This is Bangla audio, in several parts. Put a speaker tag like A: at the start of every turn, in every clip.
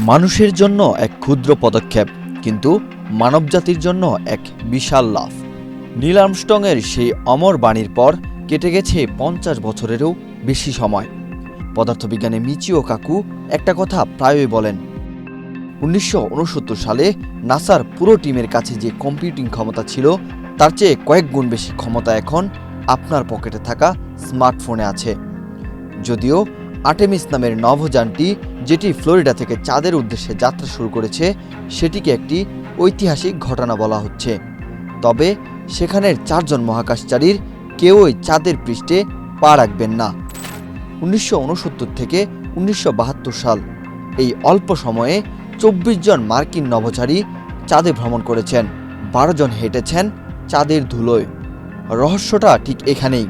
A: মানুষের জন্য এক ক্ষুদ্র পদক্ষেপ, কিন্তু মানবজাতির জন্য এক বিশাল লাভ। নীল আর্মস্ট্রংয়ের সেই অমর বাণীর পর কেটে গেছে 50 বছরেরও বেশি সময়। পদার্থবিজ্ঞানী মিচিও কাকু একটা কথা প্রায়ই বলেন, 1969 সালে নাসার পুরো টিমের কাছে যে কম্পিউটিং ক্ষমতা ছিল তার চেয়ে কয়েক গুণ বেশি ক্ষমতা এখন আপনার পকেটে থাকা স্মার্টফোনে আছে। যদিও আর্টেমিস নামের নভোযানটি, যেটি ফ্লোরিডা থেকে চাঁদের উদ্দেশ্যে যাত্রা শুরু করেছে, সেটিকে একটি ঐতিহাসিক ঘটনা বলা হচ্ছে। তবে সেখানের 4 জন মহাকাশচারীর কেউই চাঁদের পৃষ্ঠে পা রাখবেন না। 1969 থেকে 1972 সাল, এই অল্প সময়ে 24 জন মার্কিন নভোচারী চাঁদে ভ্রমণ করেছেন, 12 জন হেঁটেছেন চাঁদের ধুলোয়। রহস্যটা ঠিক এখানেই।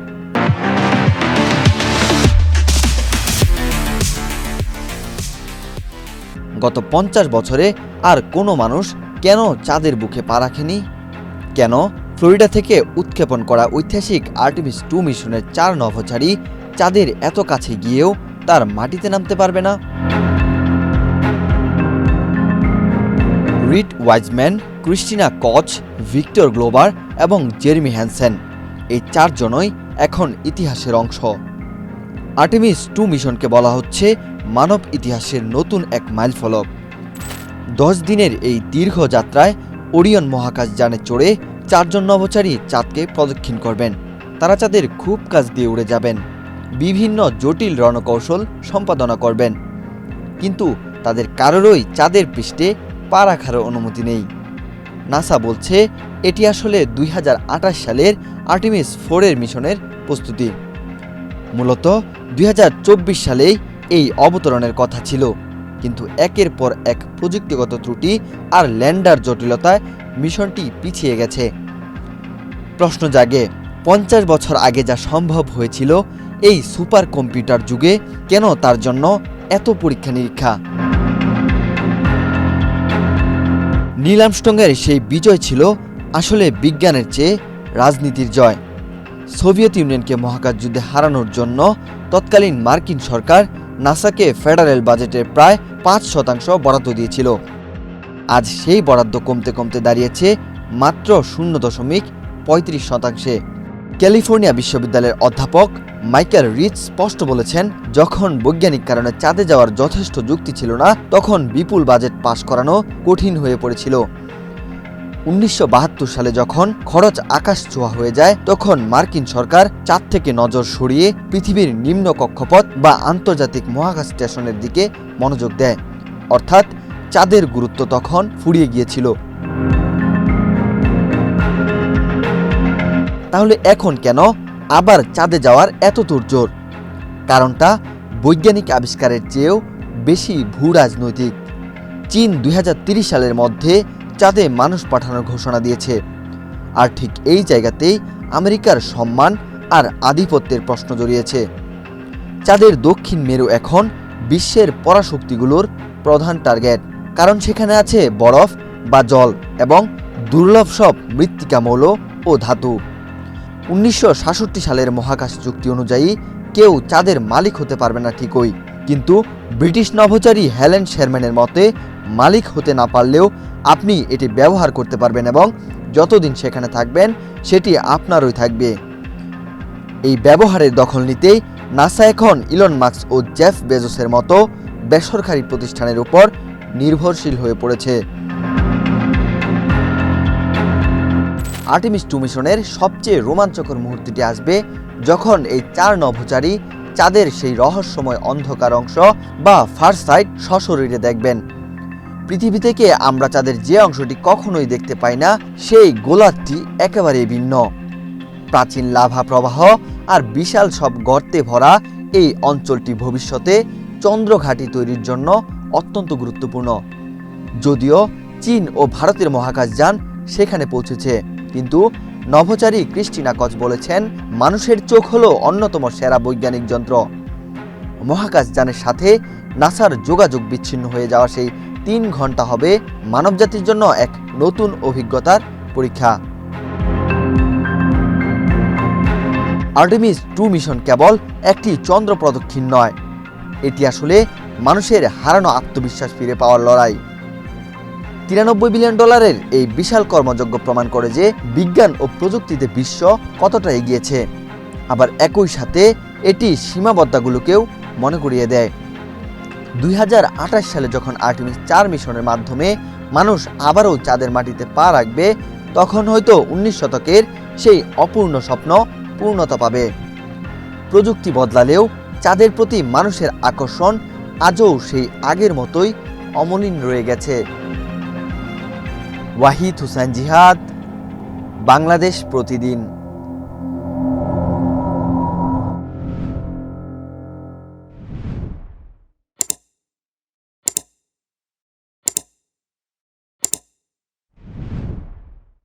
A: গত 50 বছরে আর কোনো মানুষ কেন চাঁদের বুকে পা রাখেনি? কেন ফ্লোরিডা থেকে উৎক্ষেপণ করা ঐতিহাসিক আর্টেমিস 2 মিশনের 4 নভোচারী চাঁদের এত কাছে গিয়েও তার মাটিতে নামতে পারবে না? Reid Wiseman, Christina Koch, Victor Glover এবং জেরেমি হ্যানসেন, এই 4 জনই এখন ইতিহাসের অংশ। আর্টেমিস 2 মিশনকে বলা হচ্ছে মানব ইতিহাসের নতুন এক মাইলফলক। 10 দিনের এই দীর্ঘ যাত্রায় ওরিয়ন মহাকাশযানে চড়ে 4 জন নভোচারী চাঁদকে প্রদক্ষিণ করবেন। তারা চাঁদের খুব কাছ দিয়ে উড়ে যাবেন, বিভিন্ন জটিল রণকৌশল সম্পাদনা করবেন, কিন্তু তাদের কারোরই চাঁদের পৃষ্ঠে পা রাখার অনুমতি নেই। নাসা বলছে এটি আসলে 2028 সালের আর্টেমিস 4 এর মিশনের প্রস্তুতি। মূলত 2024 সালেই এই অবতরণের কথা ছিল, কিন্তু একের পর এক প্রযুক্তিগত ত্রুটি আর ল্যান্ডার জটিলতায় মিশনটি পিছিয়ে গেছে। প্রশ্ন জাগে, 50 বছর আগে যা সম্ভব হয়েছিল এই সুপার কম্পিউটার যুগে, কেন তার জন্য এত পরীক্ষা নিরীক্ষা? নীল আর্মস্ট্রংয়ের সেই বিজয় ছিল আসলে বিজ্ঞানের চেয়ে রাজনীতির জয়। সোভিয়েত ইউনিয়নকে মহাকাশ যুদ্ধে হারানোর জন্য তৎকালীন মার্কিন সরকার নাসাকে ফেডারেল বাজেটের প্রায় 5% বরাদ্দ দিয়েছিল। আজ সেই বরাদ্দ কমতে কমতে দাঁড়িয়েছে মাত্র 0.35%। ক্যালিফোর্নিয়া বিশ্ববিদ্যালয়ের অধ্যাপক মাইকেল রিচ স্পষ্ট বলেছেন, যখন বৈজ্ঞানিক কারণে চাঁদে যাওয়ার যথেষ্ট যুক্তি ছিল না, তখন বিপুল বাজেট পাস করানো কঠিন হয়ে পড়েছিল। 1972 সালে যখন খরচ আকাশ ছোঁয়া হয়ে যায়, তখন মার্কিন সরকার চাঁদ থেকে নজর সরিয়ে পৃথিবীর নিম্ন কক্ষপথ বা আন্তর্জাতিক মহাকাশ স্টেশনের দিকে মনোযোগ দেয়। অর্থাৎ চাঁদের গুরুত্ব তখন ফুরিয়ে গিয়েছিল। তাহলে এখন কেন আবার চাঁদে যাওয়ার এত তোড়জোড়? কারণটা বৈজ্ঞানিক আবিষ্কারের চেয়েও বেশি ভূরাজনৈতিক। চীন 2030 সালের মধ্যে চাঁদে মানুষ পাঠানোর ঘোষণা দিয়েছে, আর ঠিক এই জায়গাতেই আমেরিকার সম্মান আর আধিপত্যের প্রশ্ন জড়িয়েছে। চাঁদের দক্ষিণ মেরু এখন বিশ্বের পরাশক্তিগুলোর প্রধান টার্গেট, কারণ সেখানে আছে বরফ বা জল এবং দুর্লভ সব মৃত্তিকা মৌল ও ধাতু। 1966 সালের মহাকাশ চুক্তি অনুযায়ী কেউ চাঁদের মালিক হতে পারবে না ঠিকই, কিন্তু ব্রিটিশ নভোচারী হেলেন শেরম্যানের মতে মালিক হতে না পারলেও আপনি এটি ব্যবহার করতে পারবেন এবং যতদিন সেখানে থাকবেন সেটি আপনারই থাকবে। এই ব্যবহারের দখল নিতেই নাসা এখন ইলন মাস্ক ও জেফ বেজোসের মতো বেসরকারি প্রতিষ্ঠানের উপর নির্ভরশীল হয়ে পড়েছে। আর্টেমিস 2 মিশনের সবচেয়ে রোমাঞ্চকর মুহূর্তটি আসবে যখন এই 4 নভোচারী চাঁদের সেই রহস্যময় অন্ধকার অংশ বা ফার সাইড সশরীরে দেখবেন। পৃথিবী থেকে আমরা চাঁদের যে অংশটি কখনোই দেখতে পাই না, সেই গোলার্ধটি একেবারেই ভিন্ন। প্রাচীন লাভা প্রবাহ আর বিশাল সব গর্তে ভরা এই অঞ্চলটি ভবিষ্যতে চন্দ্রঘাঁটি তৈরির জন্য অত্যন্ত গুরুত্বপূর্ণ। যদিও চীন ও ভারতের মহাকাশযান সেখানে পৌঁছেছে, কিন্তু নভোচারী ক্রিস্টিনা কচ বলেছেন, মানুষের চোখ হলো অন্যতম সেরা বৈজ্ঞানিক যন্ত্র। মহাকাশযানের সাথে নাসার যোগাযোগ বিচ্ছিন্ন হয়ে যাওয়া সেই 3 ঘন্টা হবে মানবজাতির জন্য এক নতুন অভিজ্ঞতার পরীক্ষা। আর্টেমিস 2 মিশন কেবল একটি চন্দ্র প্রদক্ষিণ নয়, এটি আসলে মানুষের হারানো আত্মবিশ্বাস ফিরে পাওয়ার লড়াই। $93 বিলিয়ন এই বিশাল কর্মযজ্ঞ প্রমাণ করে যে বিজ্ঞান ও প্রযুক্তিতে বিশ্ব কতটা এগিয়েছে। আবার একই সাথে এটি সীমাবদ্ধতাগুলোকেও মনে করিয়ে দেয়। 2028 সালে যখন আর্টেমিস 4 মিশনের মাধ্যমে মানুষ আবারও চাঁদের মাটিতে পা রাখবে, তখন হয়তো 19 শতকের সেই অপূর্ণ স্বপ্ন পূর্ণতা পাবে। প্রযুক্তি বদলালেও চাঁদের প্রতি মানুষের আকর্ষণ আজও সেই আগের মতোই অমলিন রয়ে গেছে। ওয়াহিদ হোসেন জিহাদ, বাংলাদেশ প্রতিদিন।